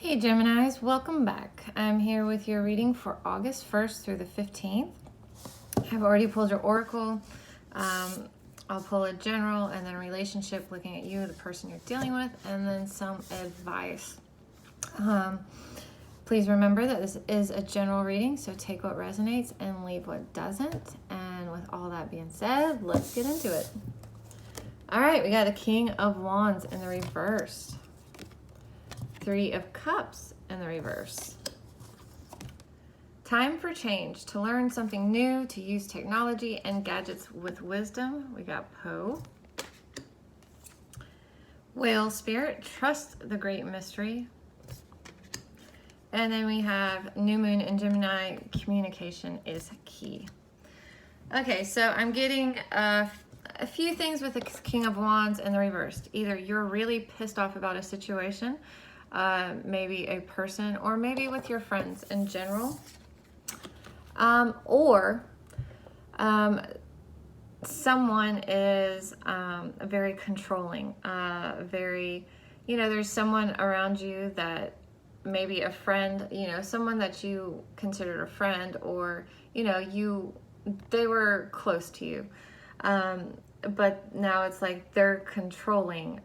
Hey Geminis, welcome back. I'm here with your reading for August 1st through the 15th. I've already pulled your oracle. I'll pull a general and then a relationship, looking at you, the person you're dealing with, and then some advice. Please remember that this is a general reading, so take what resonates and leave what doesn't. And with all that being said, let's get into it. All right, we got the King of Wands in the reverse. Three of Cups in the reverse. Time for change, to learn something new, to use technology and gadgets with wisdom. We got Poe. Whale Spirit, trust the great mystery. And then we have New Moon in Gemini, communication is key. Okay, so I'm getting a few things with the King of Wands in the reverse. Either you're really pissed off about a situation, maybe a person, or maybe with your friends in general, or someone is very controlling, there's someone around you that maybe a friend, someone that you considered a friend, or they were close to you, but now it's like they're controlling,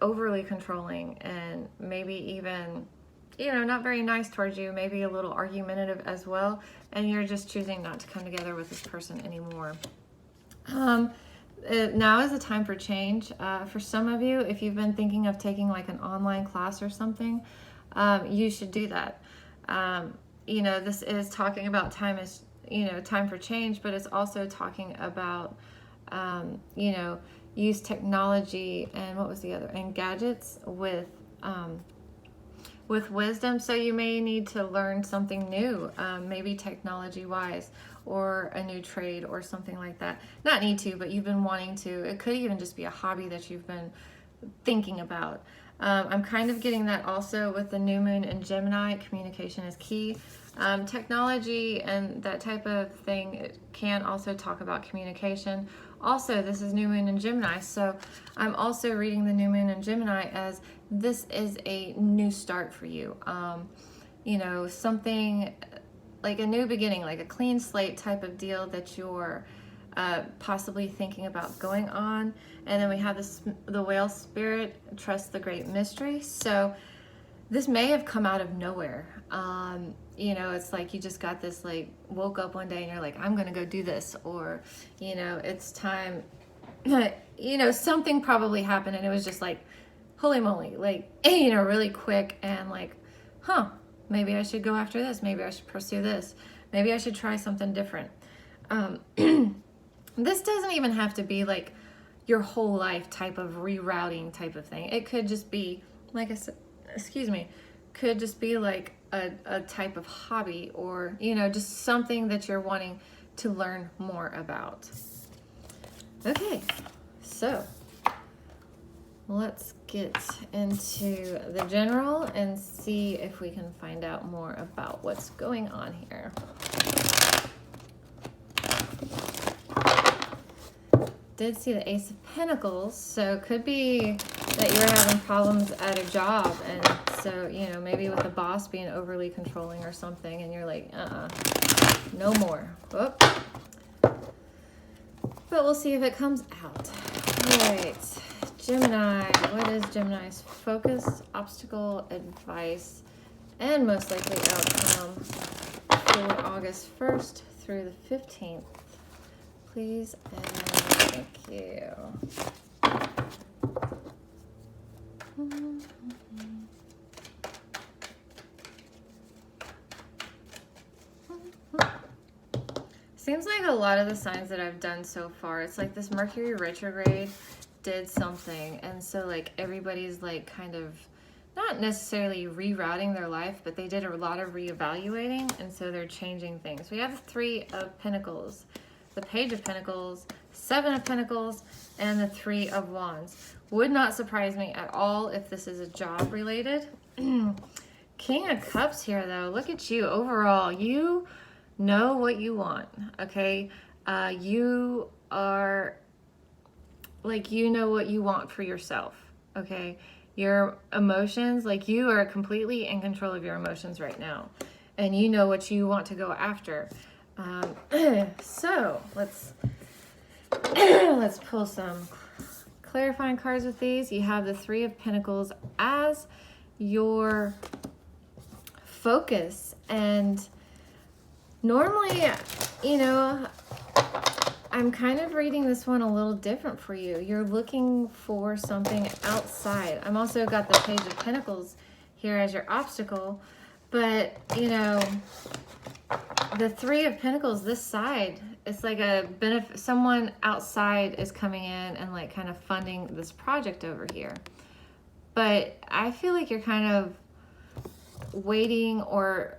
overly controlling, and maybe even, not very nice towards you, maybe a little argumentative as well, and you're just choosing not to come together with this person anymore. Now is the time for change. For some of you, if you've been thinking of taking like an online class or something, you should do that. This is talking about time is, time for change, but it's also talking about, use technology and what was the other, and gadgets with wisdom. So you may need to learn something new, maybe technology wise, or a new trade or something like that. Not need to, but you've been wanting to. It could even just be a hobby that you've been thinking about. I'm kind of getting that also with the new moon in Gemini. Communication is key. Technology and that type of thing, it can also talk about communication. Also, this is new moon in Gemini, so I'm also reading the new moon in Gemini as this is a new start for you. Something like a new beginning, like a clean slate type of deal that you're possibly thinking about going on. And then we have the Whale Spirit, trust the great mystery. So this may have come out of nowhere. It's like you just got this, like, woke up one day and you're like, I'm going to go do this. Or, it's time, something probably happened and it was just like, holy moly, like, really quick, and like, maybe I should go after this. Maybe I should pursue this. Maybe I should try something different. This doesn't even have to be like your whole life type of rerouting type of thing. It could just be, like I said, could just be like a type of hobby, or, just something that you're wanting to learn more about. Okay, so let's get into the general and see if we can find out more about what's going on here. Did see the Ace of Pentacles, so it could be that you're having problems at a job, and so, maybe with the boss being overly controlling or something, and you're like, no more. Whoop. But we'll see if it comes out. All right, Gemini, what is Gemini's focus, obstacle, advice, and most likely outcome for August 1st through the 15th? Please and thank you. Seems like a lot of the signs that I've done so far, it's like this Mercury retrograde did something, and so like everybody's like kind of not necessarily rerouting their life, but they did a lot of reevaluating, and so they're changing things. We have the Three of Pentacles, the Page of Pentacles, Seven of Pentacles, and the Three of Wands. Would not surprise me at all if this is a job related. King of Cups here though, look at you. Overall, you know what you want, okay? You are, like, you know what you want for yourself, okay? Your emotions, like you are completely in control of your emotions right now. And you know what you want to go after. So let's pull some clarifying cards with these. You have the Three of Pentacles as your focus. And normally, you know, I'm kind of reading this one a little different for you. You're looking for something outside. I'm also got the Page of Pentacles here as your obstacle. But, you know, the Three of Pentacles, this side, it's like a benefit. Someone outside is coming in and like kind of funding this project over here. But I feel like you're kind of waiting or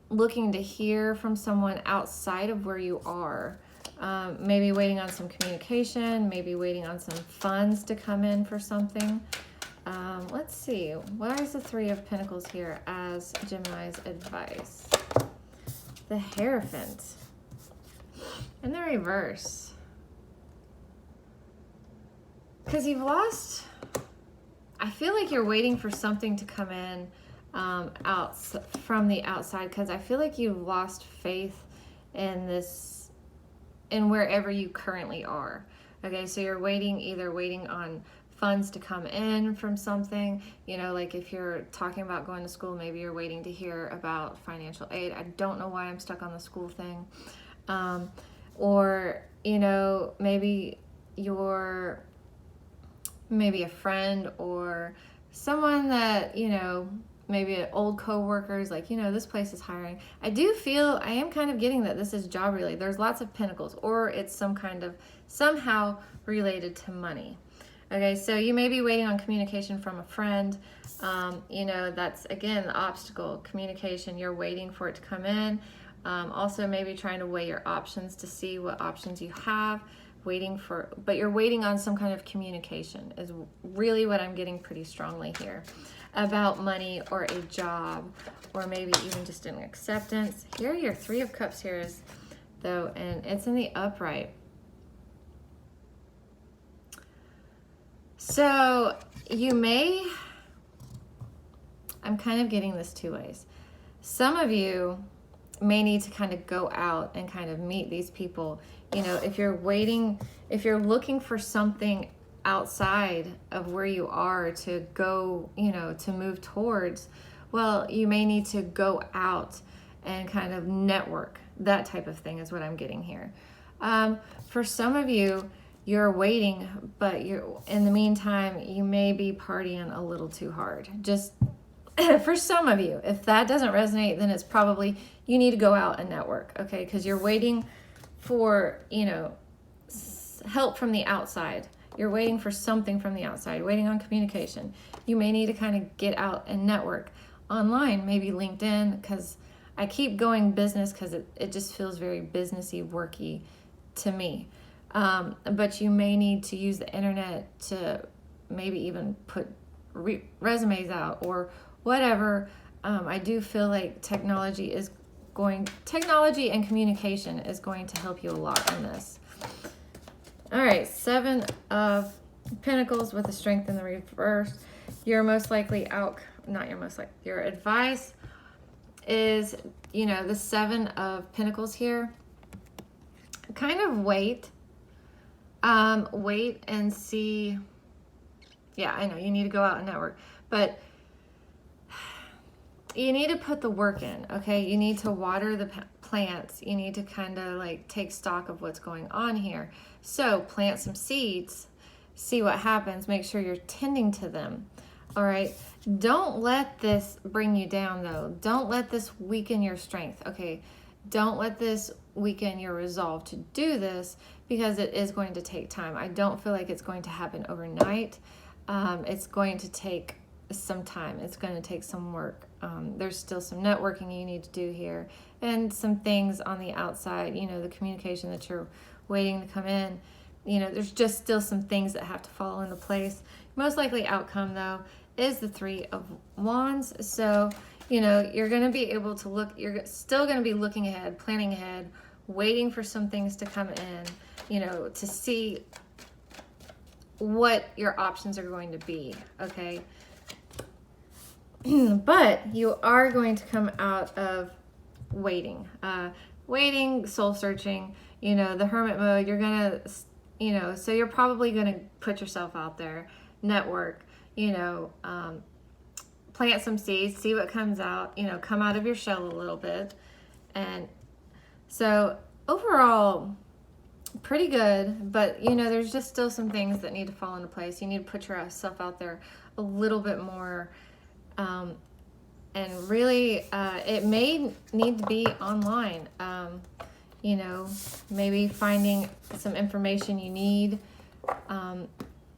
looking to hear from someone outside of where you are. Maybe waiting on some communication, maybe waiting on some funds to come in for something. Let's see. Why is the Three of Pentacles here as Gemini's advice? The Hierophant. In the reverse. Because you've lost... I feel like you're waiting for something to come in out from the outside, because I feel like you've lost faith in this, in wherever you currently are. Okay, so you're waiting, either waiting on funds to come in from something, you know, like if you're talking about going to school, maybe you're waiting to hear about financial aid. I don't know why I'm stuck on the school thing. Or, you know, maybe you're maybe a friend or someone that, you know, maybe an old co-workers, like, you know, this place is hiring. I do feel, I am kind of getting that this is job related. There's lots of pentacles, or it's some kind of, somehow related to money. Okay, so you may be waiting on communication from a friend. You know, that's, again, the obstacle, communication. You're waiting for it to come in. Also, maybe trying to weigh your options to see what options you have. Waiting for, but you're waiting on some kind of communication is really what I'm getting pretty strongly here about money or a job, or maybe even just an acceptance. Here, your Three of Cups here is, though, and it's in the upright. So you may, I'm kind of getting this two ways. Some of you may need to kind of go out and kind of meet these people. You know, if you're waiting, if you're looking for something outside of where you are to go, you know, to move towards, well, you may need to go out and kind of network. That type of thing is what I'm getting here. For some of you, you're waiting, but you're, in the meantime, you may be partying a little too hard. Just for some of you, if that doesn't resonate, then it's probably you need to go out and network, okay? Because you're waiting for, you know, help from the outside. You're waiting for something from the outside, waiting on communication. You may need to kind of get out and network online, maybe LinkedIn, because I keep going business because it just feels very businessy, worky to me. But you may need to use the internet to maybe even put resumes out or whatever. I do feel like technology and communication is going to help you a lot in this. All right, Seven of Pentacles with the Strength in the reverse. Your most likely your advice is, you know, the Seven of Pentacles here. Kind of wait and see. Yeah, I know you need to go out and network, but you need to put the work in, okay? You need to water the plants. You need to kind of like take stock of what's going on here. So plant some seeds, see what happens, make sure you're tending to them, all right? Don't let this bring you down, though. Don't let this weaken your strength, okay? Don't let this weaken your resolve to do this, because it is going to take time. I don't feel like it's going to happen overnight. It's going to take some time. It's going to take some work. There's still some networking you need to do here, and some things on the outside, you know, the communication that you're waiting to come in. You know, there's just still some things that have to fall into place. Most likely outcome, though, is the Three of Wands. So, you know, you're going to be able to look, you're still going to be looking ahead, planning ahead, waiting for some things to come in, you know, to see what your options are going to be, okay? But you are going to come out of waiting, soul searching, the hermit mode. You're gonna, so you're probably gonna put yourself out there, network, plant some seeds, see what comes out, come out of your shell a little bit. And so overall, pretty good, but there's just still some things that need to fall into place. You need to put yourself out there a little bit more. And really, it may need to be online. Maybe finding some information you need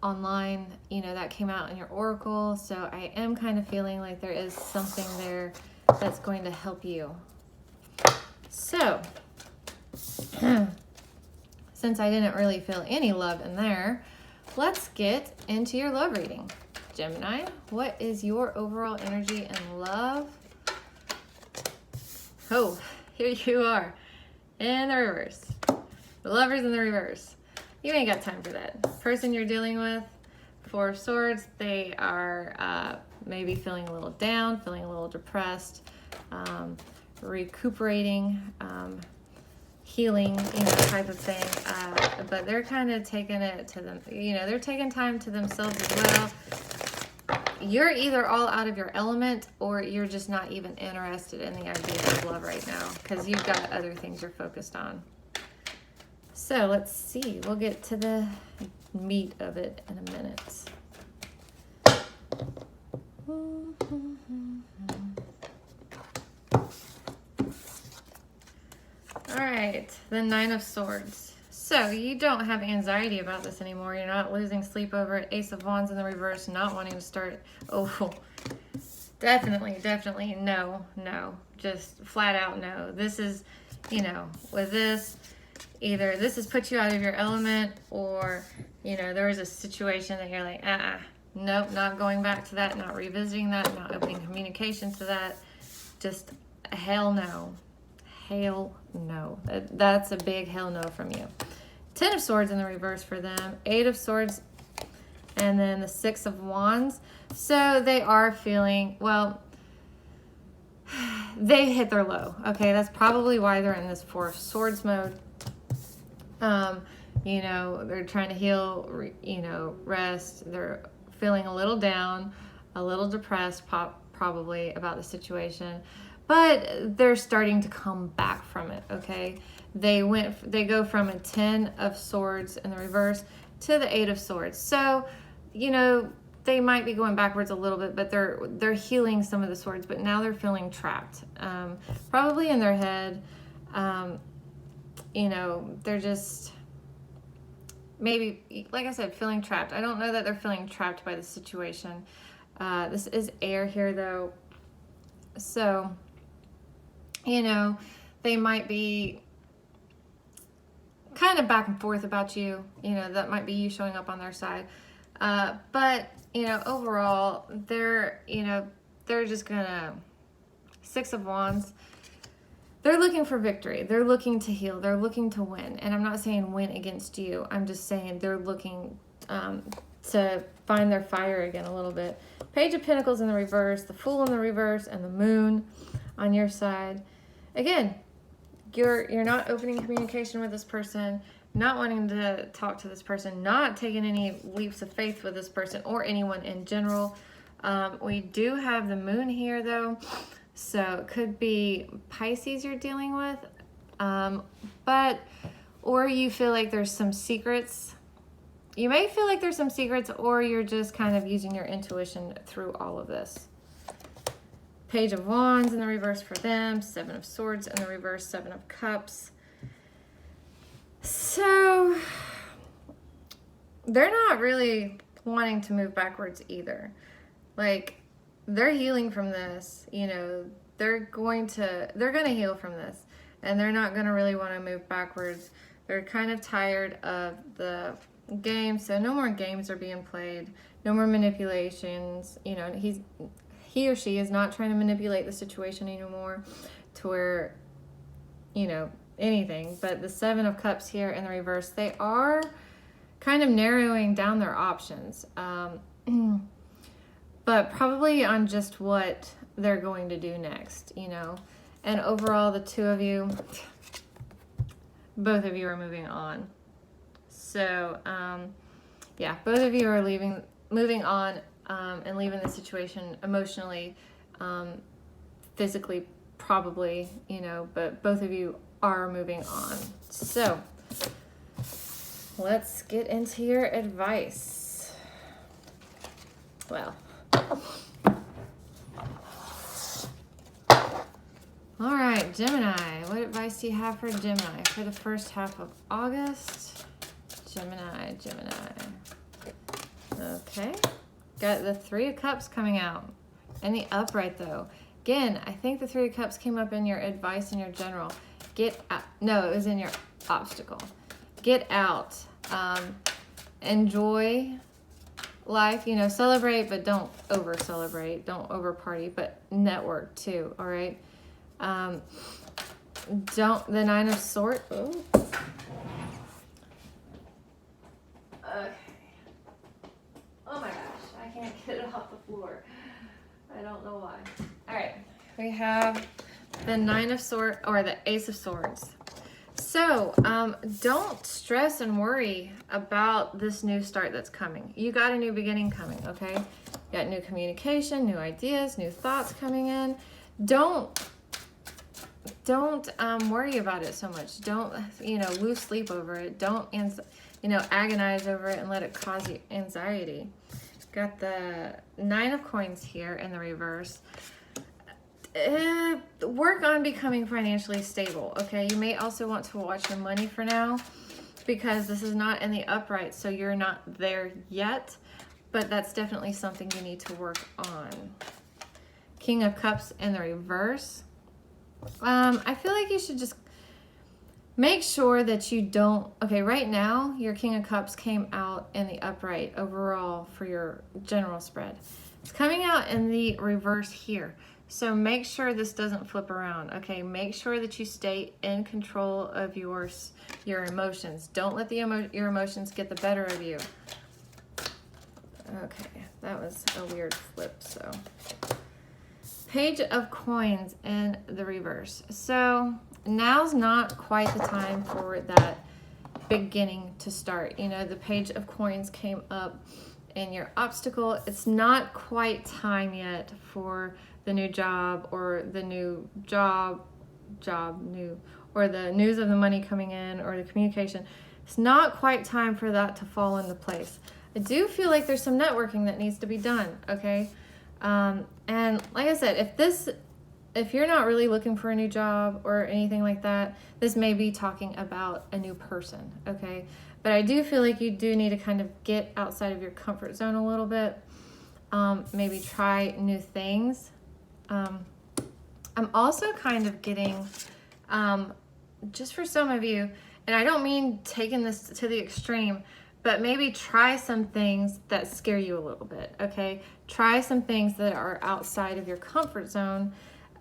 online, that came out in your oracle. So I am kind of feeling like there is something there that's going to help you. So, since I didn't really feel any love in there, let's get into your love reading. Gemini, what is your overall energy and love? Oh, here you are in the reverse. The Lovers in the reverse. You ain't got time for that. Person you're dealing with, Four of Swords, they are maybe feeling a little down, feeling a little depressed, recuperating, healing, type of thing. But they're kind of taking it to them, they're taking time to themselves as well. You're either all out of your element or you're just not even interested in the idea of love right now because you've got other things you're focused on. So let's see. We'll get to the meat of it in a minute. All right, the Nine of Swords. So you don't have anxiety about this anymore. You're not losing sleep over it. Ace of Wands in the reverse, not wanting to start. Oh, definitely no. Just flat out no. This is, with this, either this has put you out of your element or, there was a situation that you're like, nope, not going back to that, not revisiting that, not opening communication to that. Just hell no. Hell no. That's a big hell no from you. 10 of Swords in the reverse for them. 8 of Swords. And then the 6 of Wands. So they are feeling, well, they hit their low. Okay, that's probably why they're in this 4 of Swords mode. They're trying to heal, rest. They're feeling a little down, a little depressed, probably about the situation. But they're starting to come back from it, okay? They go from a 10 of Swords in the reverse to the 8 of Swords. So, they might be going backwards a little bit, but they're healing some of the swords, but now they're feeling trapped. Probably in their head. They're just maybe, like I said, feeling trapped. I don't know that they're feeling trapped by the situation. This is air here though. So, they might be kind of back and forth about you. That might be you showing up on their side. But, overall, they're just gonna, 6 of Wands, they're looking for victory. They're looking to heal. They're looking to win. And I'm not saying win against you. I'm just saying they're looking to find their fire again a little bit. Page of Pentacles in the reverse, the Fool in the reverse, and the Moon on your side. Again, you're not opening communication with this person, not wanting to talk to this person, not taking any leaps of faith with this person or anyone in general. We do have the Moon here though, so it could be Pisces you're dealing with, or you feel like there's some secrets. You may feel like there's some secrets, or you're just kind of using your intuition through all of this. Page of Wands in the reverse for them, 7 of Swords in the reverse, 7 of Cups. So they're not really wanting to move backwards either. Like, they're healing from this, they're going to heal from this, and they're not going to really want to move backwards. They're kind of tired of the game, so no more games are being played, no more manipulations. He or she is not trying to manipulate the situation anymore to where, anything. But the 7 of Cups here in the reverse, they are kind of narrowing down their options. But but probably on just what they're going to do next, you know. And overall, the two of you, both of you are moving on. So, yeah, both of you are moving on, and leaving the situation emotionally, physically, probably, you know, but both of you are moving on. So, let's get into your advice. Well, all right, Gemini. What advice do you have for Gemini for the first half of August? Gemini. Okay. Got the Three of Cups coming out. And the upright, though. Again, I think the Three of Cups came up in your advice in your general. Get out. No, it was in your obstacle. Get out. Enjoy life. You know, celebrate, but don't over celebrate. Don't over party, but network too. All right. The Nine of Swords. Oh. Okay. Oh my gosh, I can't get it off the floor. I don't know why. All right, we have the Nine of Swords, or the Ace of Swords. So, don't stress and worry about this new start that's coming. You got a new beginning coming, okay? You got new communication, new ideas, new thoughts coming in. Don't worry about it so much. Don't, you know, lose sleep over it. Don't, you know, agonize over it and let it cause you anxiety. Got the Nine of Coins here in the reverse. Work on becoming financially stable, okay? You may also want to watch your money for now, because this is not in the upright, so you're not there yet, but that's definitely something you need to work on. King of Cups in the reverse. I feel like you should just make sure that you don't, okay, right now, your King of Cups came out in the upright overall for your general spread. It's coming out in the reverse here. So make sure this doesn't flip around, okay? Make sure that you stay in control of your emotions. Don't let your emotions get the better of you. Okay, that was a weird flip, so. Page of Coins in the reverse. So now's not quite the time for that beginning to start. You know, the Page of Coins came up in your obstacle. It's not quite time yet for the new job, or the new or the news of the money coming in, or the communication. It's not quite time for that to fall into place. I do feel like there's some networking that needs to be done, okay? And like I said, if you're not really looking for a new job or anything like that, this may be talking about a new person, okay? But I do feel like you do need to kind of get outside of your comfort zone a little bit. Maybe try new things. I'm also kind of getting, just for some of you, and I don't mean taking this to the extreme, but maybe try some things that scare you a little bit, okay? Try some things that are outside of your comfort zone.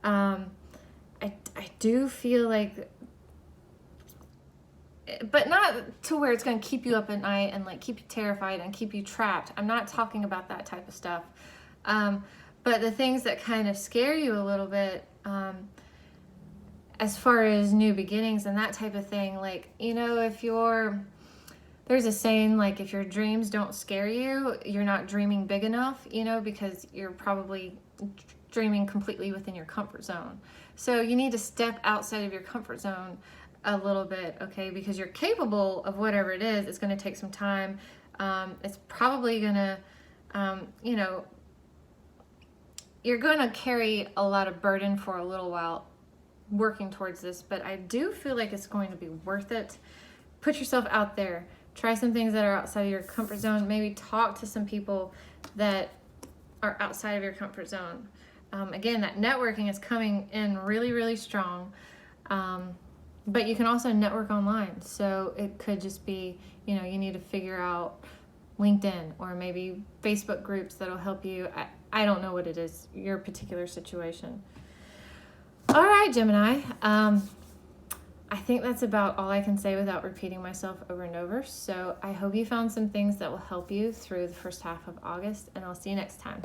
I do feel like, but not to where it's going to keep you up at night and like keep you terrified and keep you trapped. I'm not talking about that type of stuff. But the things that kind of scare you a little bit, as far as new beginnings and that type of thing, like, you know, there's a saying, like, if your dreams don't scare you, you're not dreaming big enough, you know, because you're probably dreaming completely within your comfort zone. So you need to step outside of your comfort zone a little bit, okay, because you're capable of whatever it is. It's going to take some time. It's probably going to, you know, you're going to carry a lot of burden for a little while working towards this, but I do feel like it's going to be worth it. Put yourself out there. Try some things that are outside of your comfort zone. Maybe talk to some people that are outside of your comfort zone. Again, that networking is coming in really, really strong. But you can also network online. So it could just be, you know, you need to figure out LinkedIn or maybe Facebook groups that'll help you. I don't know what it is, your particular situation. All right, Gemini. I think that's about all I can say without repeating myself over and over. So I hope you found some things that will help you through the first half of August, and I'll see you next time.